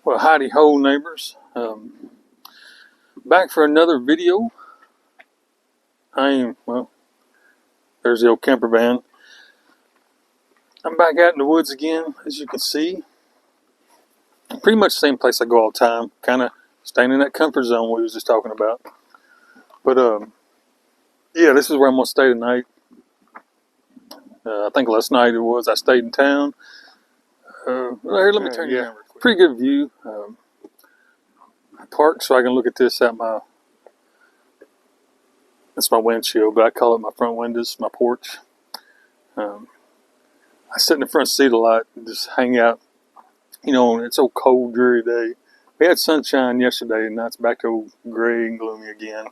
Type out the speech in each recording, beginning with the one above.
Well, howdy ho, neighbors. Back for another video. There's the old camper van. I'm back out in the woods again, as you can see. Pretty much the same place I go all the time. Kind of staying in that comfort zone we was just talking about. But, yeah, this is where I'm going to stay tonight. I think last night I stayed in town. Here, let me turn you around real quick. Pretty good view. I parked so I can look at this out that's my windshield, but I call it my front windows, my porch. I sit in the front seat a lot and just hang out. You know, it's a cold, dreary day. We had sunshine yesterday, and now it's back to gray and gloomy again,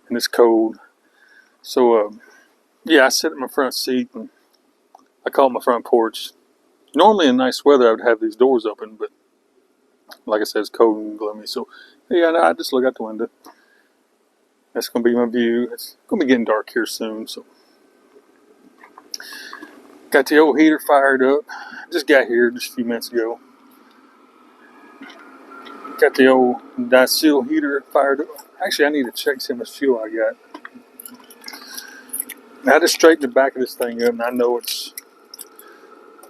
and it's cold. So, yeah, I sit in my front seat, and I call it my front porch. Normally in nice weather, I would have these doors open, but like I said, it's cold and gloomy. So, yeah, I just look out the window. That's going to be my view. It's going to be getting dark here soon, so. Got the old heater fired up. Just got here just a few minutes ago. Got the old diesel heater fired up. Actually, I need to check see how much fuel I got. Now, I just straightened the back of this thing up, and I know it's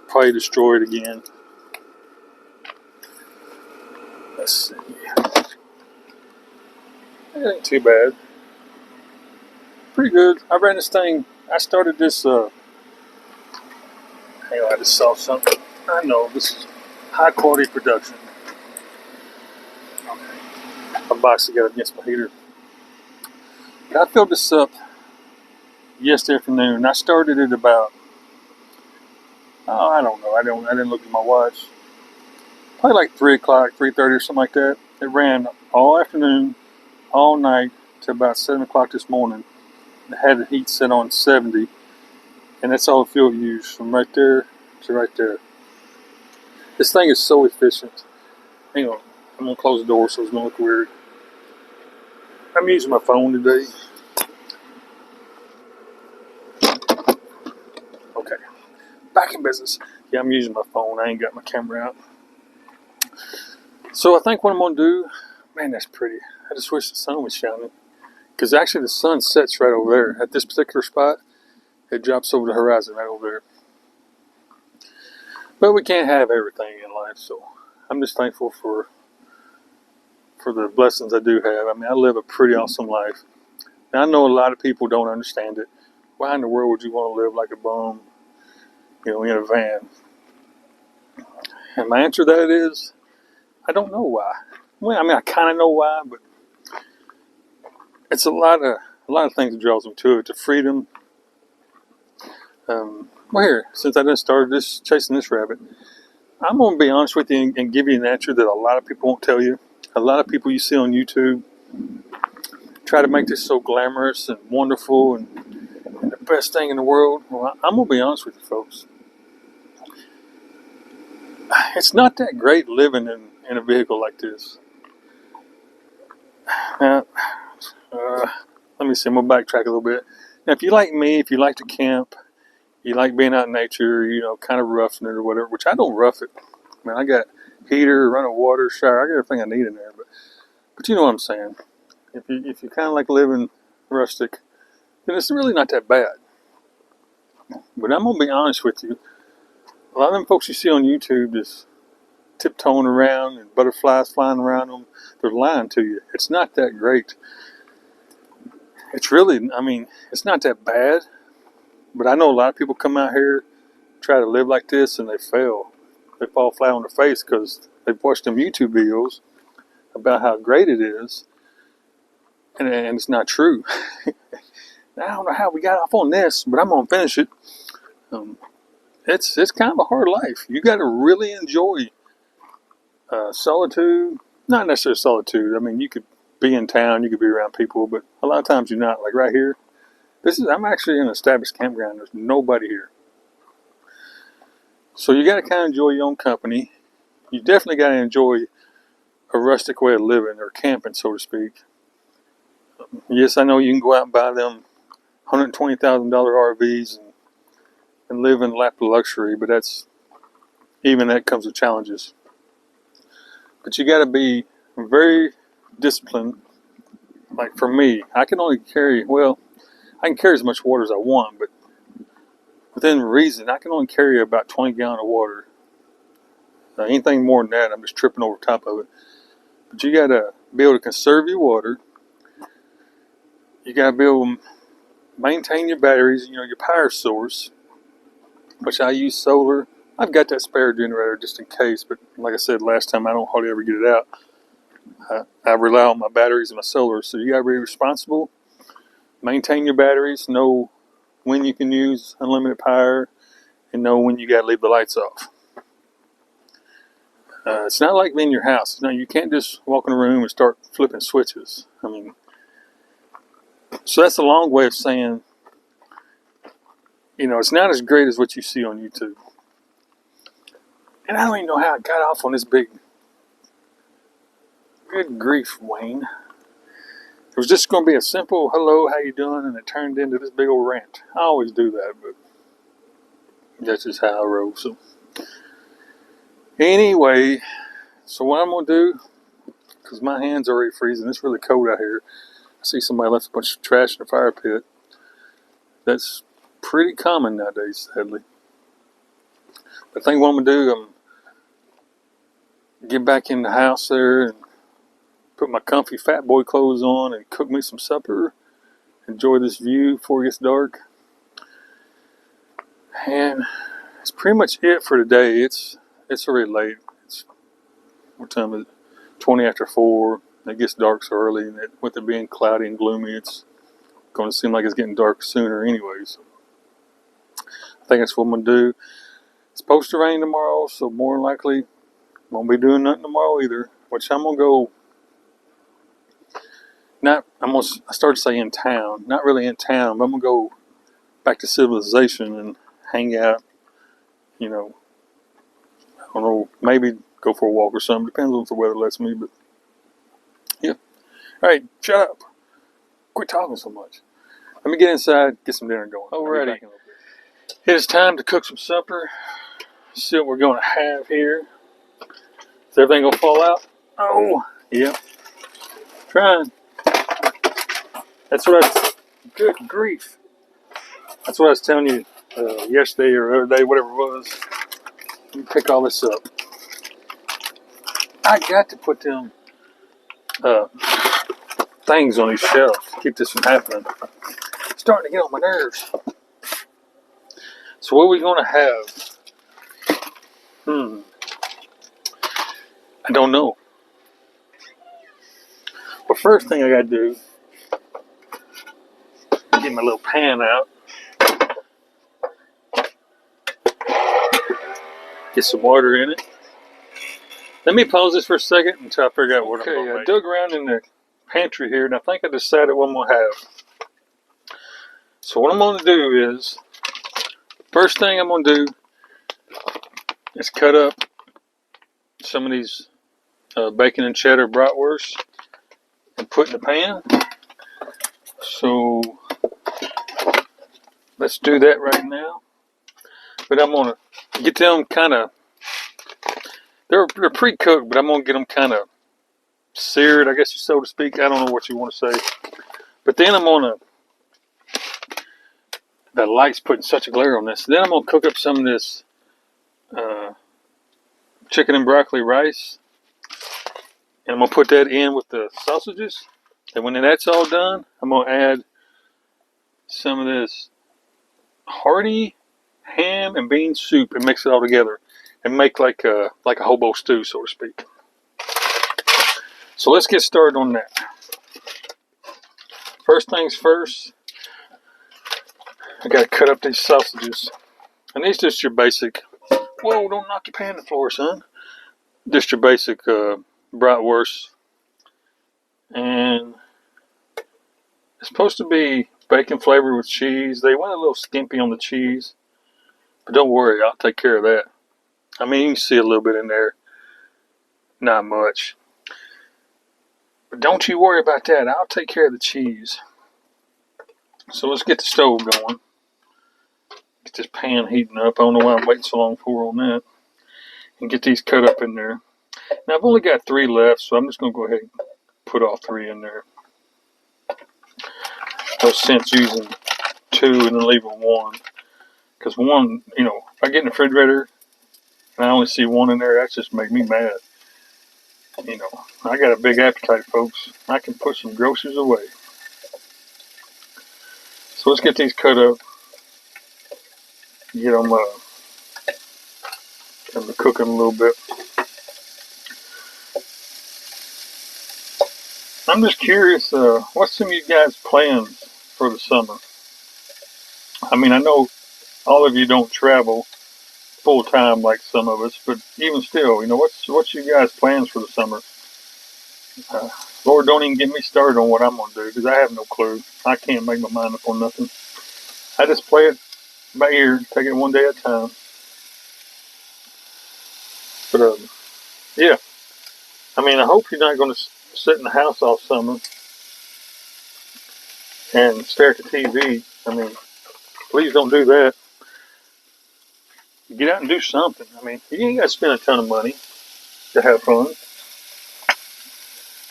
probably destroyed again. Let's see. It ain't too bad. Pretty good. I ran this thing. I started this. Hang on, I just saw something. I know this is high quality production. Okay. A box to get against my heater. I filled this up yesterday afternoon. I started it about. Oh, I don't know. I didn't look at my watch. Probably like 3 o'clock, 3:30 or something like that. It ran all afternoon, all night to about 7 o'clock this morning. It had the heat set on 70, and that's all the fuel used from right there to right there. This thing is so efficient. Hang on, I'm gonna close the door so it's gonna look weird. I'm using my phone today. Okay, back in business. Yeah, I'm using my phone. I ain't got my camera out. So I think what I'm gonna do, man, that's pretty. I just wish the sun was shining. Because actually the sun sets right over there. At this particular spot, it drops over the horizon right over there. But we can't have everything in life, so I'm just thankful for the blessings I do have. I mean, I live a pretty awesome life. Now, I know a lot of people don't understand it. Why in the world would you want to live like a bum, in a van? And my answer to that is, I don't know why. Well, I mean, I kind of know why, but it's a lot of things that draws me to it. The freedom. Well, here, since I done started chasing this rabbit, I'm going to be honest with you and give you an answer that a lot of people won't tell you. A lot of people you see on YouTube try to make this so glamorous and wonderful and the best thing in the world. Well, I'm going to be honest with you folks. It's not that great living in a vehicle like this. Let me see, I'm going to backtrack a little bit. Now, if you like me, if you like to camp, you like being out in nature, kind of roughing it or whatever, which I don't rough it. I mean, I got heater, running water, shower, I got everything I need in there. But you know what I'm saying. If you kind of like living rustic, then it's really not that bad. But I'm going to be honest with you. A lot of them folks you see on YouTube just tiptoeing around and butterflies flying around them, they're lying to you. It's not that great. It's really, I mean, it's not that bad. But I know a lot of people come out here, try to live like this, and they fail. They fall flat on their face because they've watched them YouTube videos about how great it is, and it's not true. I don't know how we got off on this, but I'm gonna finish it. It's kind of a hard life. You got to really enjoy solitude. Not necessarily solitude. I mean, you could be in town, you could be around people, but a lot of times you're not. Like right here. I'm actually in an established campground. There's nobody here. So you got to kind of enjoy your own company. You definitely got to enjoy a rustic way of living or camping, so to speak. Yes, I know you can go out and buy them $120,000 RVs and live in a lap of luxury, but that comes with challenges. But you got to be very disciplined. Like for me, I can only carry, well, I can carry as much water as I want, but within reason, I can only carry about 20 gallons of water. Anything more than that, I'm just tripping over top of it. But you got to be able to conserve your water. You got to be able to maintain your batteries, your power source, which I use solar. I've got that spare generator just in case, but like I said last time, I don't hardly ever get it out. I rely on my batteries and my solar, so you got to be responsible. Maintain your batteries, know when you can use unlimited power, and know when you got to leave the lights off. It's not like being in your house. No, you can't just walk in a room and start flipping switches. So that's a long way of saying, it's not as great as what you see on YouTube. And I don't even know how I got off on this big. Good grief, Wayne. It was just going to be a simple hello, how you doing, and it turned into this big old rant. I always do that, but that's just how I roll. So anyway, so what I'm going to do, because my hands are already freezing, it's really cold out here. I see somebody left a bunch of trash in the fire pit. That's pretty common nowadays, sadly. But I think what I'm going to do, I'm get back in the house there and put my comfy fat boy clothes on and cook me some supper. Enjoy this view before it gets dark. And that's pretty much it for today. It's already late. What time is it? 20 after 4. It gets dark so early, and with it being cloudy and gloomy, it's going to seem like it's getting dark sooner anyways. I think that's what I'm going to do. It's supposed to rain tomorrow, so more than likely I won't be doing nothing tomorrow either. Which I'm going to go. I started to say in town. Not really in town, but I'm going to go back to civilization and hang out. I don't know, maybe go for a walk or something. Depends on what the weather lets me, but yeah. Alright, shut up. Quit talking so much. Let me get inside, get some dinner going. Alrighty. It is time to cook some supper. See what we're going to have here. Is everything going to fall out? Oh, yeah. Trying. Good grief. That's what I was telling you yesterday or the other day, whatever it was. Let me pick all this up. I got to put them things on these shelves. Keep this from happening. It's starting to get on my nerves. So what are we going to have? I don't know. Well, first thing I got to do, get my little pan out. Get some water in it. Let me pause this for a second until I figure out what I'm going to make. I dug around in the pantry here, and I think I decided what I'm going to have. So what I'm going to do is, first thing I'm going to do is cut up some of these bacon and cheddar bratwurst and put in the pan. So let's do that right now. But I'm going to get them kind of, they're pre-cooked, but I'm going to get them kind of seared, I guess so to speak. I don't know what you want to say. But then I'm going to, the light's putting such a glare on this. Then I'm going to cook up some of this chicken and broccoli rice. And I'm going to put that in with the sausages. And when that's all done, I'm going to add some of this hearty ham and bean soup and mix it all together and make like a hobo stew, so to speak. So let's get started on that. First things first, I got to cut up these sausages. And these just your basic, whoa, don't knock your pan on the floor, son. Just your basic bratwurst. And it's supposed to be bacon flavored with cheese. They went a little skimpy on the cheese. But don't worry, I'll take care of that. I mean, you can see a little bit in there. Not much. But don't you worry about that. I'll take care of the cheese. So let's get the stove going. Get this pan heating up. I don't know why I'm waiting so long for on that. And get these cut up in there. Now I've only got 3 left, so I'm just going to go ahead and put all 3 in there. No sense using 2 and then leaving 1. Because 1, if I get in the refrigerator and I only see 1 in there, that just make me mad. I got a big appetite, folks. I can put some groceries away. So let's get these cut up. Get them, cooking a little bit. I'm just curious, what's some of you guys' plans for the summer? I mean, I know all of you don't travel full time like some of us, but even still, what's you guys' plans for the summer? Lord, don't even get me started on what I'm gonna do, because I have no clue. I can't make my mind up on nothing. I just play it by ear, take it one day at a time. But yeah, I mean, I hope you're not going to sit in the house all summer and stare at the TV. I mean, please don't do that. Get out and do something. I mean, you ain't got to spend a ton of money to have fun.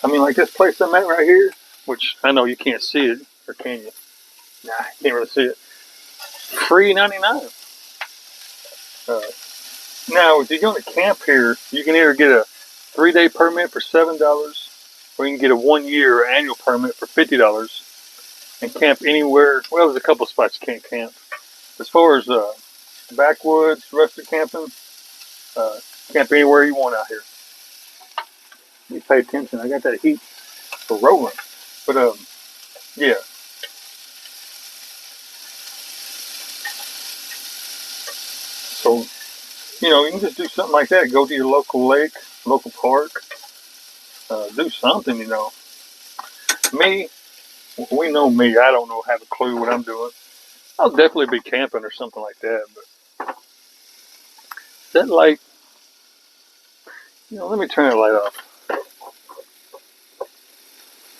I mean, like this place I'm at right here, which I know you can't see it, or can you? Nah, you can't really see it. Free 99. Now, if you're going to camp here, you can either get a 3-day permit for $7, or you can get a 1-year annual permit for $50 and camp anywhere. Well, there's a couple spots you can't camp. As far as backwoods, rustic camping, camp anywhere you want out here. You pay attention. I got that heat for rolling. But yeah. So, you can just do something like that. Go to your local lake, local park. Do something, Me, we know me. I don't know, have a clue what I'm doing. I'll definitely be camping or something like that. But that light, let me turn that light off.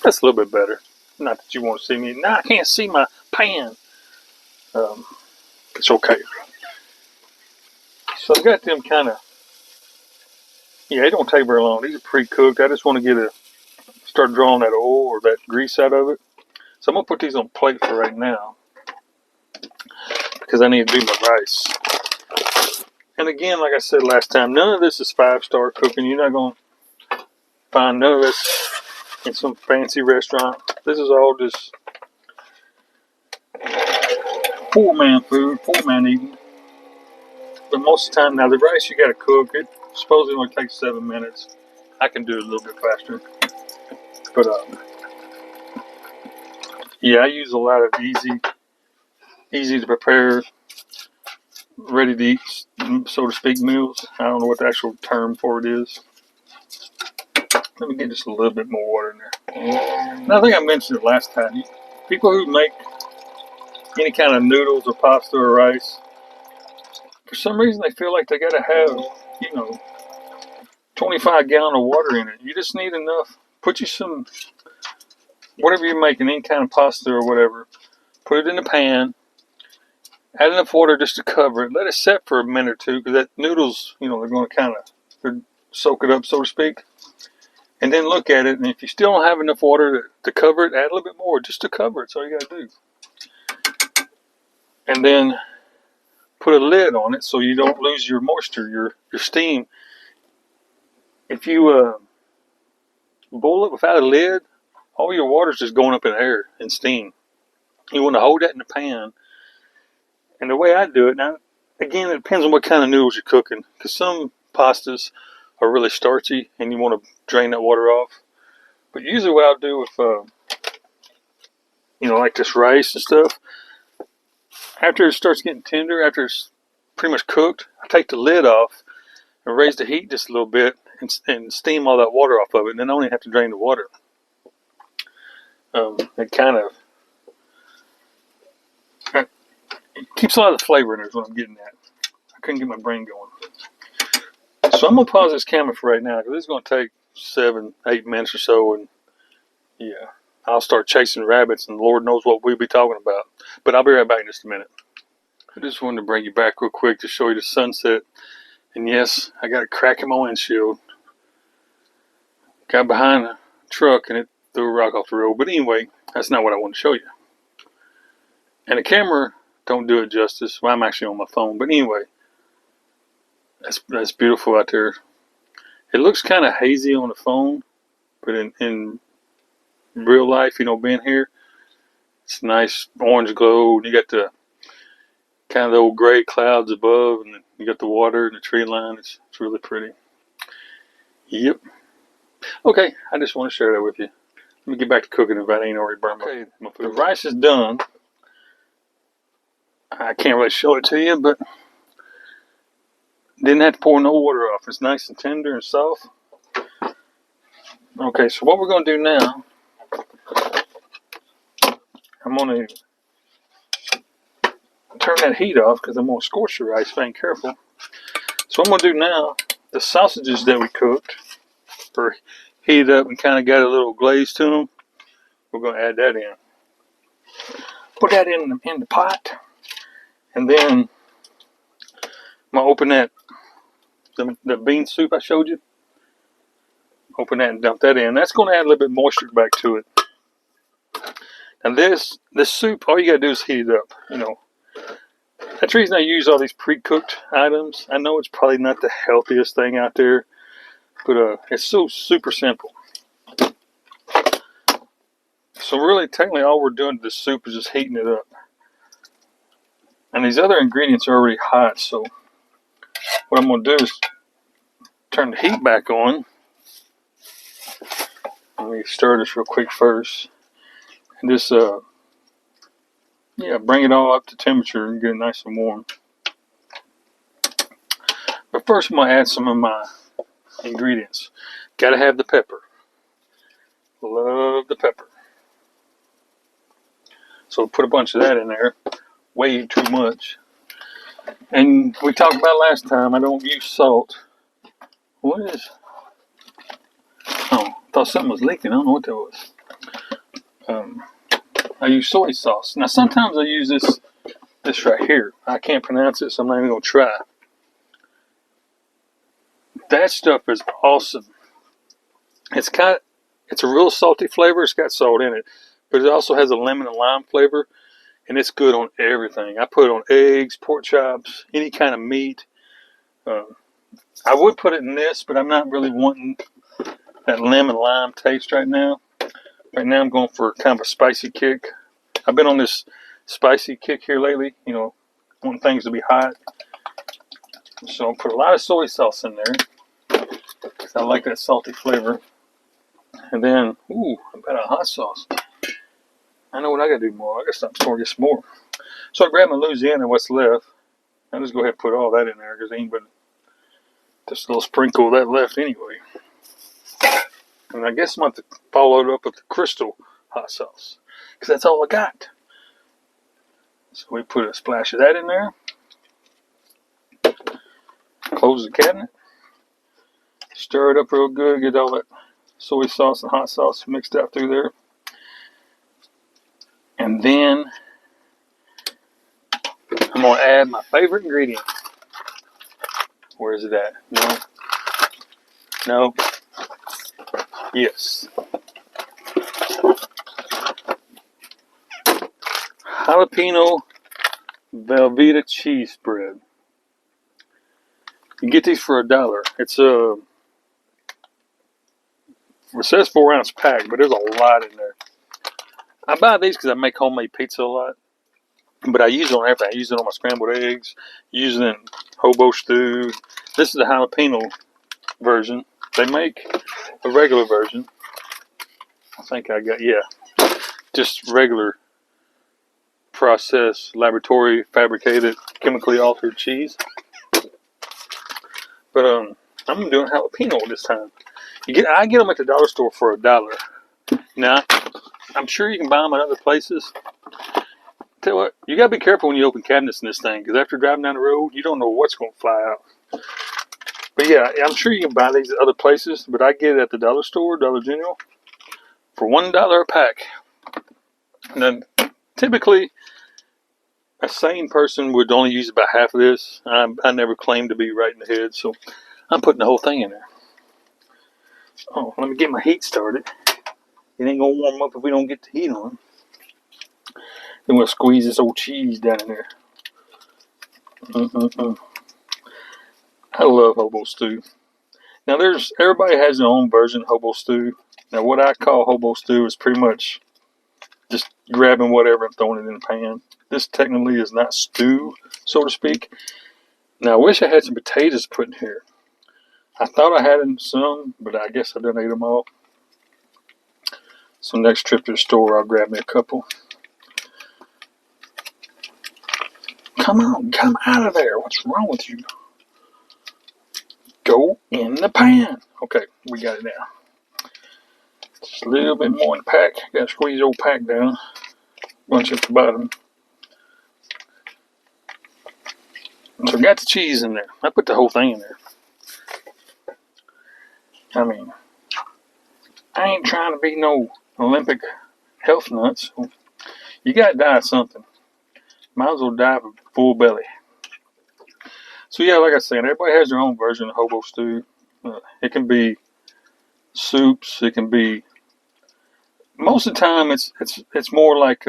That's a little bit better. Not that you want to see me. Nah, I can't see my pan. It's okay. So I've got them kind of, it don't take very long. These are pre-cooked. I just want to start drawing that oil or that grease out of it. So I'm going to put these on a plate for right now, because I need to do my rice. And again, like I said last time, none of this is 5-star cooking. You're not going to find none of this in some fancy restaurant. This is all just poor man food, poor man eating. But most of the time, now the rice you got to cook. It supposedly only takes 7 minutes. I can do it a little bit faster. But yeah, I use a lot of easy to prepare, ready to eat, so to speak, meals. I don't know what the actual term for it is. Let me get just a little bit more water in there. And I think I mentioned it last time. People who make any kind of noodles or pasta or rice, for some reason they feel like they got to have, 25 gallon of water in it. You just need enough. Put you some, whatever you're making, any kind of pasta or whatever, put it in the pan, add enough water just to cover it. Let it set for a minute or two, because that noodles, they're going to soak it up, so to speak. And then look at it, and if you still don't have enough water to cover it, add a little bit more just to cover it. That's all you got to do. And then put a lid on it so you don't lose your moisture, your steam. If you boil it without a lid, all your water's just going up in air and steam. You want to hold that in the pan. And the way I do it, now, again, it depends on what kind of noodles you're cooking, because some pastas are really starchy and you want to drain that water off. But usually what I'll do with, like this rice and stuff, after it starts getting tender, after it's pretty much cooked, I take the lid off and raise the heat just a little bit and steam all that water off of it, and then I only have to drain the water. It kind of keeps a lot of the flavor in there is what I'm getting at. I couldn't get my brain going. So I'm going to pause this camera for right now, because this is going to take 7-8 minutes or so, and yeah, I'll start chasing rabbits, and Lord knows what we'll be talking about. But I'll be right back in just a minute. I just wanted to bring you back real quick to show you the sunset. And yes, I got a crack in my windshield. got behind a truck and it threw a rock off the road. But anyway, that's not what I want to show you. And the camera don't do it justice. Well, I'm actually on my phone. But anyway, that's beautiful out there. It looks kind of hazy on the phone, but in real life, you know, being here, it's nice orange glow. And you got the kind of the old gray clouds above, and you got the water and the tree line. It's really pretty. Yep. Okay, I just want to share that with you. Let me get back to cooking if I ain't already burned my food. The rice is done. I can't really show it to you, but didn't have to pour no water off. It's nice and tender and soft. Okay, so what we're going to do now, I'm going to turn that heat off because I'm going to scorch the rice if I ain't careful. So what I'm going to do now, the sausages that we cooked are heated up and kind of got a little glaze to them. We're going to add that in. Put that in the pot, and then I'm going to open that, the bean soup I showed you. Open that and dump that in. That's going to add a little bit moisture back to it. And this soup, all you got to do is heat it up, you know. That's the reason I use all these pre-cooked items. I know it's probably not the healthiest thing out there, but it's so super simple. So really, technically, all we're doing to this soup is just heating it up. And these other ingredients are already hot, so what I'm going to do is turn the heat back on. Let me stir this real quick first. And just, bring it all up to temperature and get it nice and warm. But first, I'm going to add some of my ingredients. Got to have the pepper. Love the pepper. So put a bunch of that in there. Way too much. And we talked about last time, I don't use salt. What is... Oh, I thought something was leaking. I don't know what that was. I use soy sauce. Now, sometimes I use this right here. I can't pronounce it, so I'm not even going to try. That stuff is awesome. It's a real salty flavor. It's got salt in it. But it also has a lemon and lime flavor. And it's good on everything. I put it on eggs, pork chops, any kind of meat. I would put it in this, but I'm not really wanting that lemon lime taste right now. Right now I'm going for kind of a spicy kick. I've been on this spicy kick here lately, you know, wanting things to be hot. So I'll put a lot of soy sauce in there because I like that salty flavor. And then, I've got a hot sauce. I know what I got to do more. I got to stop storing this more. So I grab my Louisiana, what's left. I'll just go ahead and put all that in there because ain't but just a little sprinkle of that left anyway. And I guess I'm going to have to follow it up with the Crystal hot sauce because that's all I got. So we put a splash of that in there. Close the cabinet. Stir it up real good. Get all that soy sauce and hot sauce mixed out through there. And then I'm going to add my favorite ingredient. Where is it at? No. Yes. Jalapeno Velveeta cheese spread. You can get these for $1. It's it says 4-ounce pack, but there's a lot in there. I buy these because I make homemade pizza a lot, but I use it on everything. I use it on my scrambled eggs, use it in hobo stew. This is the jalapeno version. They make a regular version. I think I got, just regular processed, laboratory fabricated, chemically altered cheese. But I'm doing jalapeno this time. I get them at the dollar store for $1. Now, I'm sure you can buy them at other places. Tell you what, you gotta be careful when you open cabinets in this thing, because after driving down the road, you don't know what's gonna fly out. But yeah, I'm sure you can buy these at other places, but I get it at the dollar store, Dollar General, for $1 a pack. And then typically, a sane person would only use about half of this. I never claim to be right in the head, so I'm putting the whole thing in there. Oh, let me get my heat started. It ain't gonna warm up if we don't get the heat on. Then we'll squeeze this old cheese down in there. I love hobo stew. Now everybody has their own version of hobo stew. Now what I call hobo stew is pretty much just grabbing whatever and throwing it in the pan. This technically is not stew, so to speak. Now I wish I had some potatoes put in here. I thought I had some, but I guess I done ate them all. So next trip to the store, I'll grab me a couple. Come on, come out of there. What's wrong with you? Go in the pan. Okay, we got it now. Just a little bit more in the pack. Got to squeeze the old pack down. Bunch at the bottom. So I got the cheese in there. I put the whole thing in there. I mean, I ain't trying to be no Olympic health nuts. You got to die of something. Might as well die of a full belly. So yeah, like I said, everybody has their own version of hobo stew. It can be soups. It can be. Most of the time, it's more like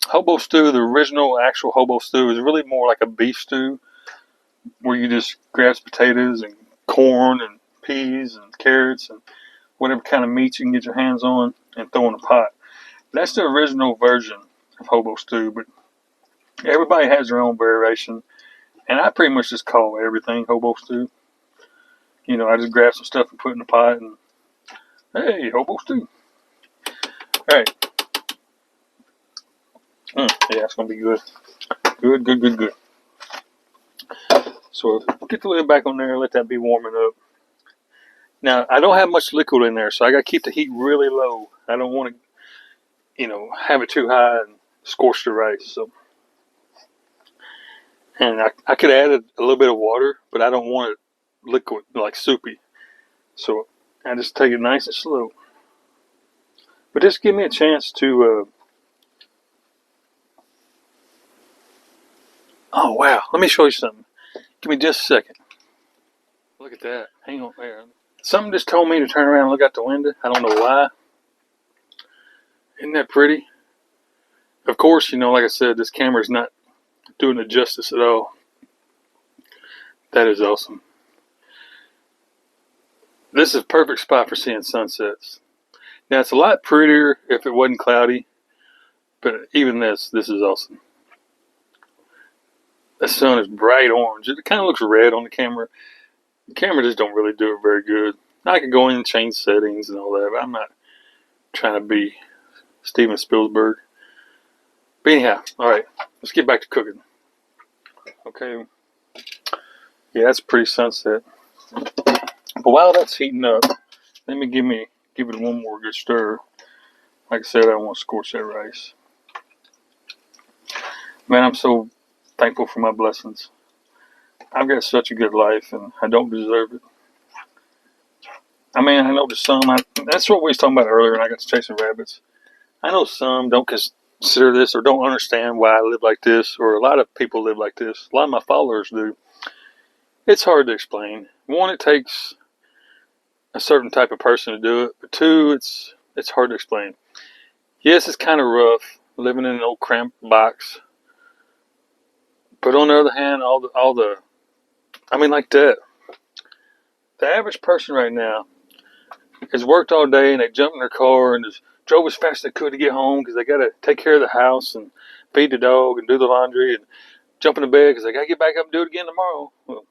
hobo stew. The original actual hobo stew is really more like a beef stew, where you just grab potatoes and corn and peas and carrots and whatever kind of meat you can get your hands on and throw in a pot. That's the original version of hobo stew, but everybody has their own variation. And I pretty much just call everything hobo stew. You know, I just grab some stuff and put in the pot and, hey, hobo stew. Alright. Yeah, it's going to be good. Good. So get the lid back on there and let that be warming up. Now, I don't have much liquid in there, so I got to keep the heat really low. I don't want to, have it too high and scorch the rice. So, and I could add a little bit of water, but I don't want it liquid, like soupy. So I just take it nice and slow. But just give me a chance to... Oh, wow. Let me show you something. Give me just a second. Look at that. Hang on there. Something just told me to turn around and look out the window. I don't know why. Isn't that pretty? Of course, like I said, this camera's not doing it justice at all. That is awesome. This is a perfect spot for seeing sunsets. Now, it's a lot prettier if it wasn't cloudy, but even this is awesome. The sun is bright orange. It kind of looks red on the camera. The camera just don't really do it very good. I could go in and change settings and all that, but I'm not trying to be Steven Spielberg. But anyhow, alright, let's get back to cooking. Okay. Yeah, that's a pretty sunset. But while that's heating up, let me give it one more good stir. Like I said, I don't want to scorch that rice. Man, I'm so thankful for my blessings. I've got such a good life, and I don't deserve it. I mean, I know there's some. That's what we was talking about earlier, and I got to chasing rabbits. I know some don't consider this or don't understand why I live like this, or a lot of people live like this. A lot of my followers do. It's hard to explain. One, it takes a certain type of person to do it, but two, it's hard to explain. Yes, it's kind of rough living in an old cramped box, but on the other hand, like that. The average person right now has worked all day and they jumped in their car and just drove as fast as they could to get home because they got to take care of the house and feed the dog and do the laundry and jump into bed because they got to get back up and do it again tomorrow. Well,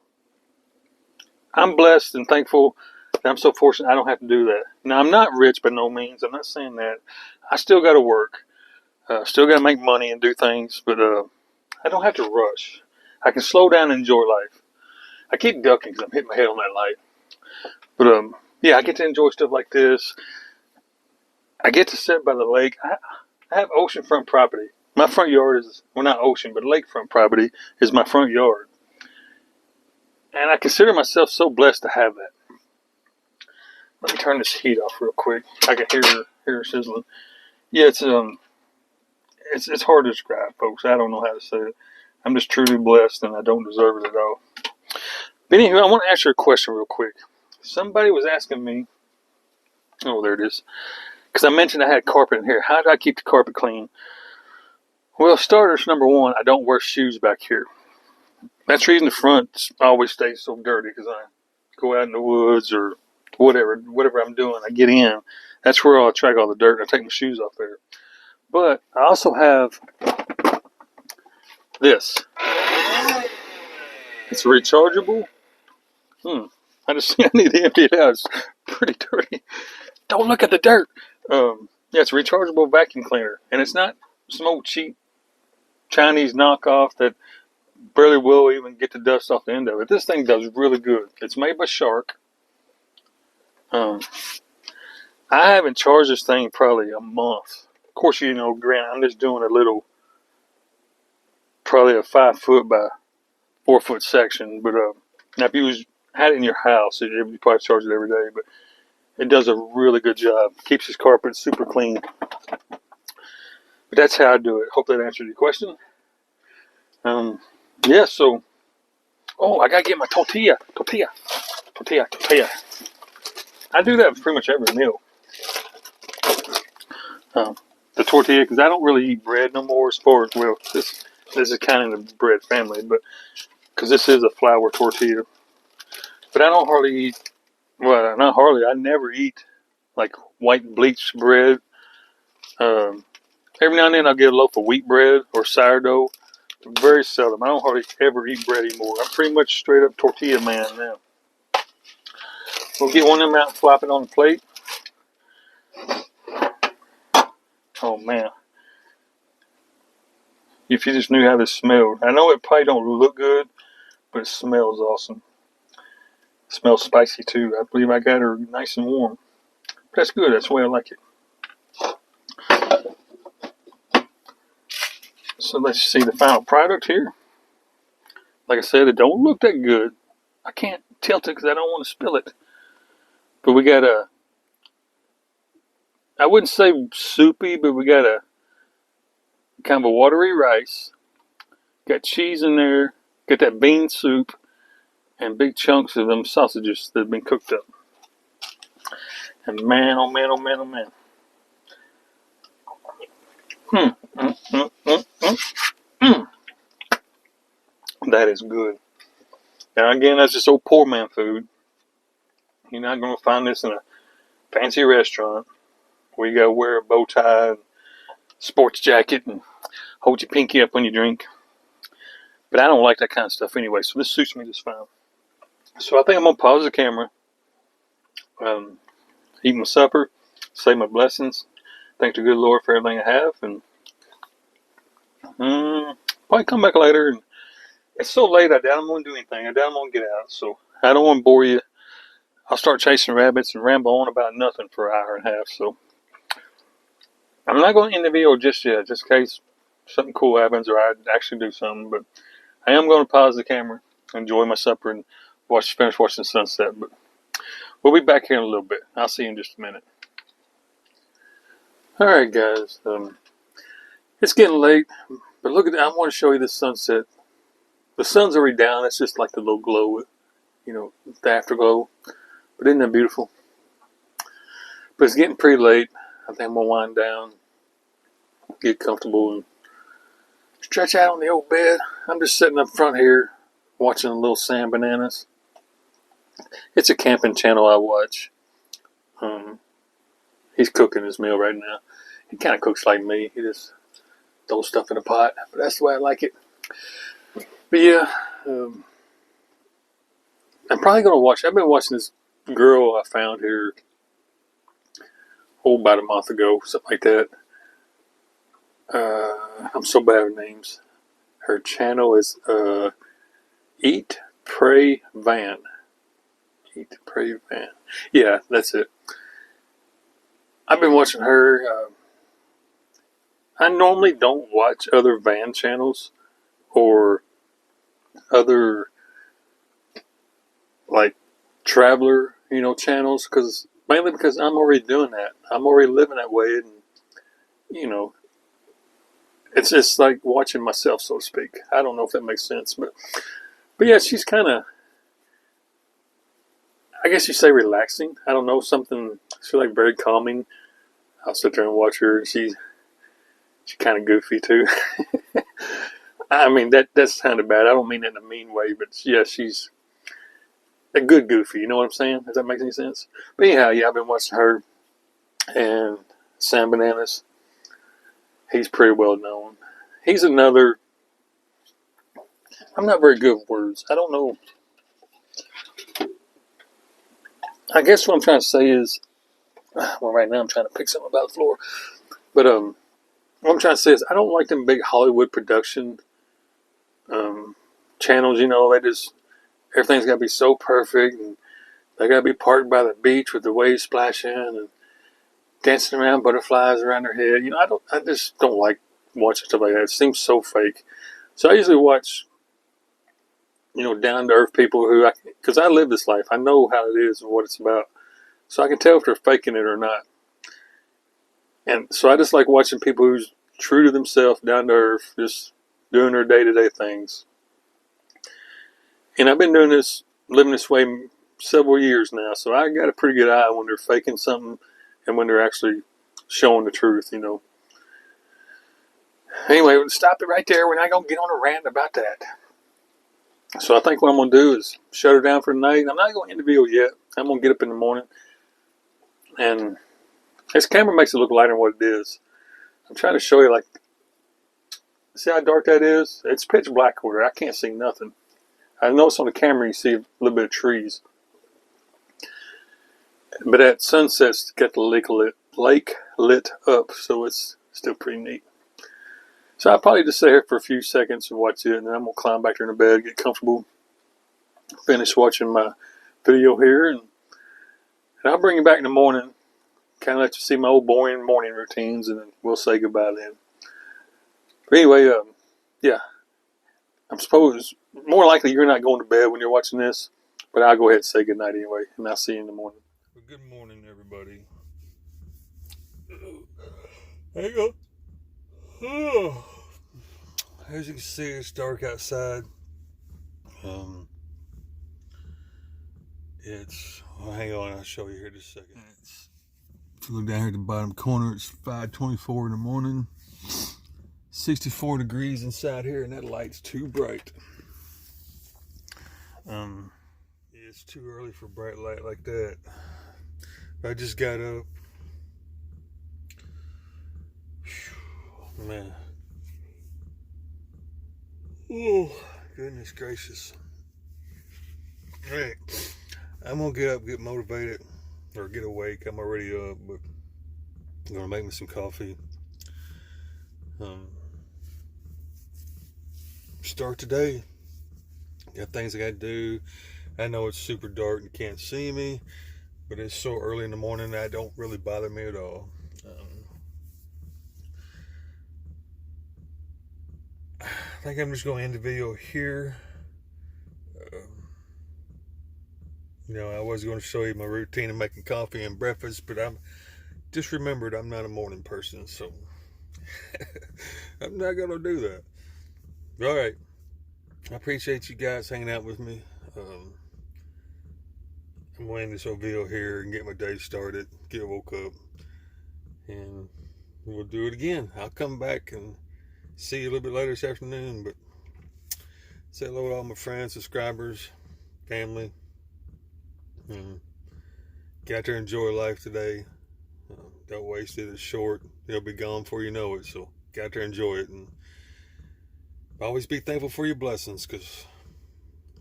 I'm blessed and thankful that I'm so fortunate I don't have to do that. Now, I'm not rich by no means. I'm not saying that. I still got to work. Still got to make money and do things, but I don't have to rush. I can slow down and enjoy life. I keep ducking because I'm hitting my head on that light. But yeah, I get to enjoy stuff like this. I get to sit by the lake. I have oceanfront property. My front yard is, well, not ocean, but lakefront property is my front yard. And I consider myself so blessed to have that. Let me turn this heat off real quick. I can hear it sizzling. Yeah, it's hard to describe, folks. I don't know how to say it. I'm just truly blessed, and I don't deserve it at all. But anyway, I want to ask you a question real quick. somebody was asking me, oh, there it is, because I mentioned I had carpet in here. How do I keep the carpet clean? Well, starters, number one, I don't wear shoes back here. That's the reason the front always stays so dirty, because I go out in the woods or whatever I'm doing, I get in. That's where I'll attract all the dirt, and I take my shoes off there. But I also have this. It's rechargeable. I just I need to empty it out. It's pretty dirty. Don't look at the dirt. Yeah, it's a rechargeable vacuum cleaner, and it's not some old cheap Chinese knockoff that barely will even get the dust off the end of it. This thing does really good. It's made by Shark. I haven't charged this thing probably a month. Of course, you know, granted, I'm just doing a little, probably a 5 foot by 4 foot section. But now if you had it in your house, you'd probably charge it every day. But it does a really good job. Keeps his carpet super clean. But that's how I do it. Hope that answered your question. Yeah, so, oh, I gotta get my tortilla. I do that with pretty much every meal. The tortilla, because I don't really eat bread no more. As far as, well, this is kind of the bread family, but because this is a flour tortilla. But I don't hardly eat. Well, not hardly. I never eat like white bleached bread. Every now and then I'll get a loaf of wheat bread or sourdough. Very seldom. I don't hardly ever eat bread anymore. I'm pretty much straight up tortilla man now. We'll get one of them out and flop it on the plate. Oh man. If you just knew how this smelled. I know it probably don't look good, but it smells awesome. It smells spicy too. I believe I got her nice and warm. But that's good. That's the way I like it. So let's see the final product here. Like I said, it don't look that good. I can't tilt it because I don't want to spill it. But we got a, I wouldn't say soupy, but we got a kind of a watery rice. Got cheese in there. Got that bean soup. And big chunks of them sausages that have been cooked up. And man, oh man, oh man, oh man. That is good. Now again, that's just old poor man food. You're not going to find this in a fancy restaurant where you got to wear a bow tie and sports jacket and hold your pinky up when you drink. But I don't like that kind of stuff anyway, so this suits me just fine. So I think I'm going to pause the camera, eat my supper, say my blessings, thank the good Lord for everything I have, and probably come back later. And it's so late, I doubt I'm going to do anything. I doubt I'm going to get out, so I don't want to bore you. I'll start chasing rabbits and ramble on about nothing for an hour and a half, so I'm not going to end the video just yet, just in case something cool happens or I actually do something, but I am going to pause the camera, enjoy my supper, and finish watching the sunset. But we'll be back here in a little bit. I'll see you in just a minute. All right, guys. It's getting late, but look at that. I want to show you the sunset. The sun's already down. It's just like the little glow, you know, the afterglow. But isn't that beautiful? But it's getting pretty late. I think I'm going to wind down, get comfortable, and stretch out on the old bed. I'm just sitting up front here watching the little Sam Bananas. It's a camping channel I watch. He's cooking his meal right now. He kind of cooks like me. He just throws stuff in a pot. But that's the way I like it. But yeah, I'm probably going to watch. I've been watching this girl I found here about a month ago, something like that. I'm so bad with names. Her channel is Eat, Pray, Van. Eat, Pray, Van. Yeah, that's it. I've been watching her. I normally don't watch other van channels or other like traveler, channels, mainly because I'm already doing that. I'm already living that way, and it's just like watching myself, so to speak. I don't know if that makes sense, but yeah, she's kind of. I guess you say relaxing. I don't know, something, I feel like very calming. I'll sit there and watch her, and she's kind of goofy too. I mean, that's kind of bad. I don't mean that in a mean way, but yeah, she's a good goofy. You know what I'm saying? Does that make any sense? But anyhow, yeah, I've been watching her and Sam Bananas. He's pretty well known. He's another. I'm not very good with words. I don't know. I guess what I'm trying to say is, well, right now I'm trying to pick something about the floor. But what I'm trying to say is, I don't like them big Hollywood production channels. You know, everything's got to be so perfect, and they got to be parked by the beach with the waves splashing and dancing around, butterflies around their head. You know, I just don't like watching stuff like that. It seems so fake. So I usually watch, down to earth people because I live this life. I know how it is and what it's about. So I can tell if they're faking it or not. And so I just like watching people who's true to themselves, down to earth, just doing their day-to-day things. And I've been living this way several years now. So I got a pretty good eye when they're faking something and when they're actually showing the truth, Anyway, stop it right there. We're not going to get on a rant about that. So I think what I'm going to do is shut her down for the night. I'm not going to end the video yet. I'm going to get up in the morning. And this camera makes it look lighter than what it is. I'm trying to show you, see how dark that is? It's pitch black over there. I can't see nothing. I notice on the camera you see a little bit of trees. But at sunset's got the lake lit up, so it's still pretty neat. So I'll probably just sit here for a few seconds and watch it, and then I'm going to climb back there in the bed, get comfortable, finish watching my video here, and I'll bring you back in the morning, kind of let you see my old boring morning routines, and then we'll say goodbye then. But anyway, yeah, I suppose more likely you're not going to bed when you're watching this, but I'll go ahead and say goodnight anyway, and I'll see you in the morning. Well, good morning, everybody. Hang on. Oh. As you can see, it's dark outside. Hang on, I'll show you here just a second. If you look down here at the bottom corner, it's 5:24 in the morning. 64 degrees inside here, and that light's too bright. It's too early for bright light like that. I just got up. Man. Oh, goodness gracious. Alright. I'm going to get up, get motivated, or get awake. I'm already up, but I'm going to make me some coffee. Start today. Got things I got to do. I know it's super dark and you can't see me, but it's so early in the morning that don't really bother me at all. I think I'm just going to end the video here. I was going to show you my routine of making coffee and breakfast, but I'm just remembered I'm not a morning person, so I'm not going to do that. All right. I appreciate you guys hanging out with me. I'm going to end this video here and get my day started, get woke up, and we'll do it again. I'll come back and see you a little bit later this afternoon, but say hello to all my friends, subscribers, family. Get out there and enjoy life today. Don't waste it. It's short. It'll be gone before you know it. So get out there and enjoy it. And always be thankful for your blessings, because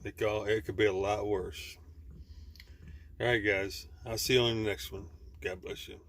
it could be a lot worse. All right, guys. I'll see you on the next one. God bless you.